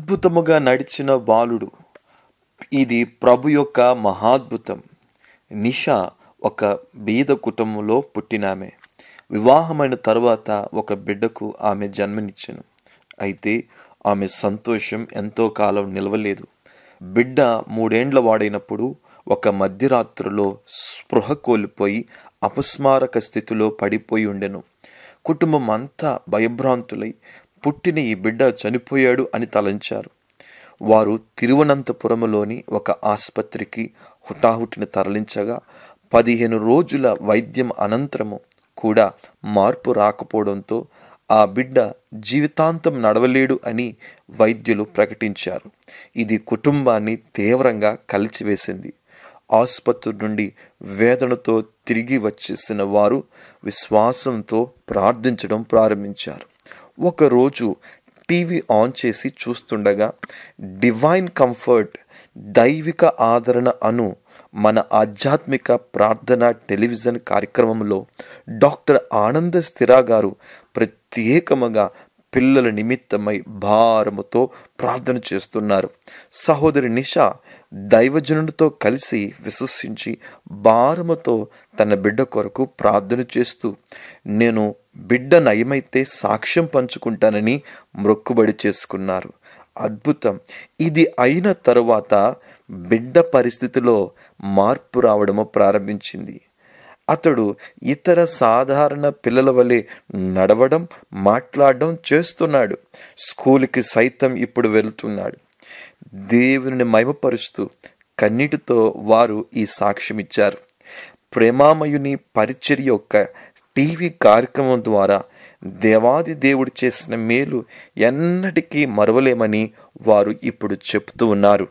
అద్భుతముగా నడిచిన బాలుడు. ఇది ప్రభు యొక్క మహాద్భుతం. నిషా ఒక బీద కుటుంబంలో పుట్టినామె. వివాహమైన తరువాత ఒక బిడ్డకు ఆమె జన్మనిచ్చెను. అయితే ఆమె సంతోషం ఎంతో కాలం నిలవలేదు. బిడ్డ 3 ఏండ్ల వాడైనప్పుడు ఒక మధ్యరాత్రిలో స్పృహ కోల్పోయి అపస్మారక స్థితిలో పడిపోయి ఉండెను. కుటుంబం అంతా భయభ్రాంతులై పుట్టిన ఈ బిడ్డ చనిపోయాడు అని తలంచారు. వారు తిరువనంతపురంలోని ఒక ఆసుపత్రికి హుటాహుటిన తరలించగా 15 రోజుల వైద్యం అనంతరము కూడా మార్పు రాకపోవడంతో ఆ బిడ్డ జీవితాంతం నడవలేడు అని వైద్యులు ప్రకటించారు. ఇది కుటుంబాన్ని తీవ్రంగా కలిచివేసింది. ఆసుపత్రి నుండి వేదనతో తిరిగి వచ్చేసిన వారు విశ్వాసంతో ప్రార్థించడం ప్రారంభించారు. ఒకరోజు టీవీ ఆన్ చేసి చూస్తుండగా డివైన్ కంఫర్ట్, దైవిక ఆదరణ అను మన ఆధ్యాత్మిక ప్రార్థన టెలివిజన్ కార్యక్రమంలో డాక్టర్ ఆనంద స్థిరా గారు ప్రత్యేకముగా పిల్లల నిమిత్తమై భారముతో ప్రార్థన చేస్తున్నారు. సహోదరి నిషా దైవజనుడితో కలిసి విశ్వసించి భారముతో తన బిడ్డ కొరకు ప్రార్థన చేస్తూ, నేను బిడ్డ నయమైతే సాక్ష్యం పంచుకుంటానని మొక్కుబడి చేసుకున్నారు. అద్భుతం. ఇది అయిన తరువాత బిడ్డ పరిస్థితిలో మార్పు రావడము ప్రారంభించింది. అతడు ఇతర సాధారణ పిల్లల వలె నడవడం, మాట్లాడడం చేస్తున్నాడు. స్కూల్కి సైతం ఇప్పుడు వెళ్తున్నాడు. దేవుని మహిమపరుస్తూ కన్నీటితో వారు ఈ సాక్ష్యం ఇచ్చారు. ప్రేమామయుని పరిచర్య యొక్క టీవీ కార్యక్రమం ద్వారా దేవాది దేవుడు చేసిన మేలు ఎన్నటికీ మరవలేమని వారు ఇప్పుడు చెప్తూ ఉన్నారు.